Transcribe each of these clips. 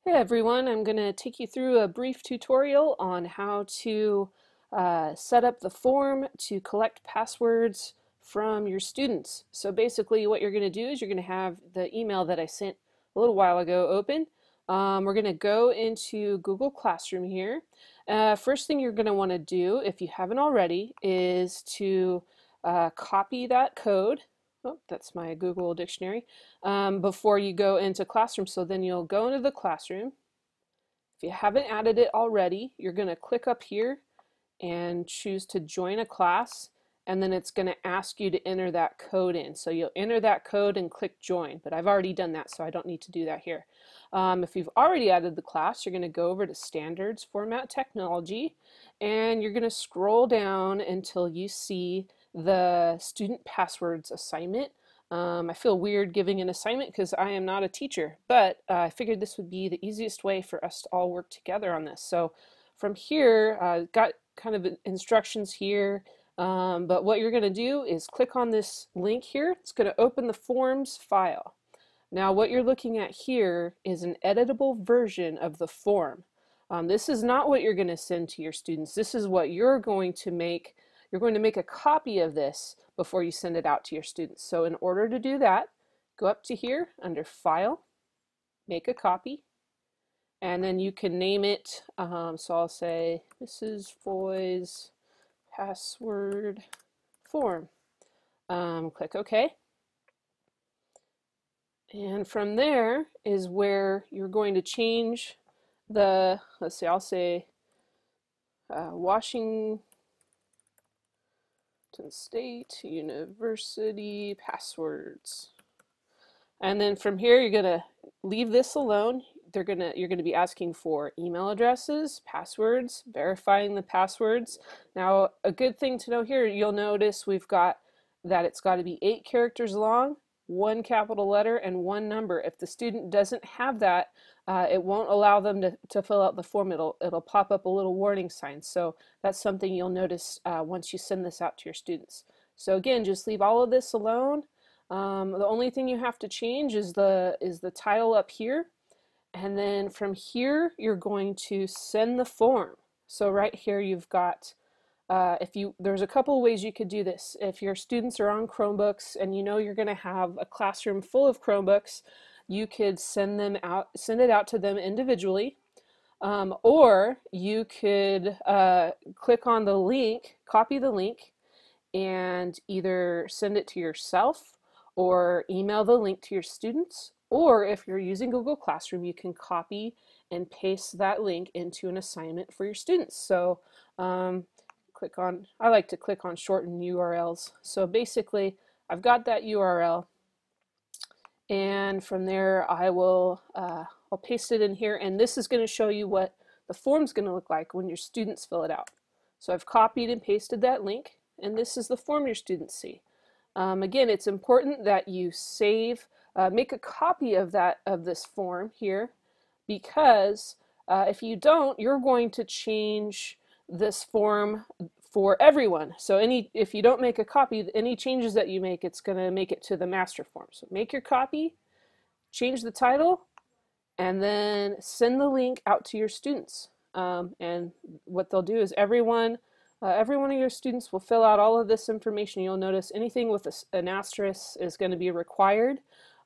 Hey everyone, I'm going to take you through a brief tutorial on how to set up the form to collect passwords from your students. So basically what you're going to do is you're going to have the email that I sent a little while ago open. We're going to go into Google Classroom here. First thing you're going to want to do, if you haven't already, is to copy that code. Oh, that's my Google Dictionary. Before you go into Classroom. So then you'll go into the Classroom. If you haven't added it already, you're going to click up here and choose to join a class, and then it's going to ask you to enter that code in. So you'll enter that code and click join, but I've already done that, so I don't need to do that here. If you've already added the class, you're going to go over to Standards, Format, Technology, and you're going to scroll down until you see the Student Passwords assignment. I feel weird giving an assignment because I am not a teacher, but I figured this would be the easiest way for us to all work together on this. So from here, got kind of instructions here, but what you're going to do is click on this link here. It's going to open the forms file. Now what you're looking at here is an editable version of the form. This is not what you're going to send to your students. This is what you're going to make. You're going to make a copy of this before you send it out to your students. So in order to do that, go up to here under File, Make a Copy, and then you can name it. So I'll say Mrs. Foy's password form. Click OK. And from there is where you're going to change the, let's see, I'll say Washington State University passwords. And then from here, you're going to leave this alone. You're going to be asking for email addresses, passwords, verifying the passwords. Now, a good thing to know here, you'll notice we've got that it's got to be 8 characters long, 1 capital letter, and 1 number. If the student doesn't have that, it won't allow them to fill out the form. It'll pop up a little warning sign. So that's something you'll notice once you send this out to your students. So again, just leave all of this alone. The only thing you have to change is the title up here, and then from here you're going to send the form. So right here you've got there's a couple of ways you could do this. If your students are on Chromebooks and you know you're going to have a classroom full of Chromebooks, you could send it out to them individually, or you could click on the link, copy the link, and either send it to yourself or email the link to your students, or if you're using Google Classroom, you can copy and paste that link into an assignment for your students. So I like to click on shorten URLs. So basically, I've got that URL, and from there I'll paste it in here, and this is going to show you what the form's going to look like when your students fill it out. So I've copied and pasted that link, and this is the form your students see. Again, it's important that you make a copy of this form here, because if you don't, you're going to change this form for everyone. So if you don't make a copy, any changes that you make, it's going to make it to the master form. So make your copy, change the title, and then send the link out to your students. And what they'll do is every one of your students will fill out all of this information. You'll notice anything with an asterisk is going to be required.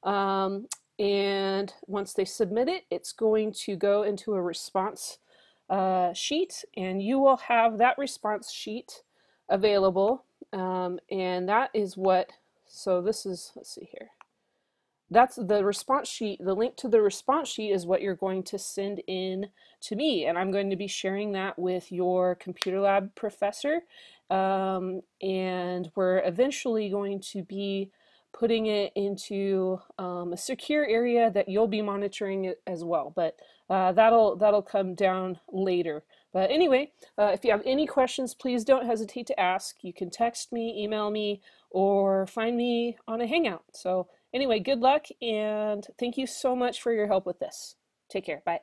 And once they submit it, it's going to go into a response sheet, and you will have that response sheet available. And that is so this is, let's see here. That's the response sheet. The link to the response sheet is what you're going to send in to me, and I'm going to be sharing that with your computer lab professor, and we're eventually going to be putting it into a secure area that you'll be monitoring it as well, but that'll come down later. But anyway, if you have any questions, please don't hesitate to ask. You can text me, email me, or find me on a Hangout. So anyway, good luck, and thank you so much for your help with this. Take care. Bye.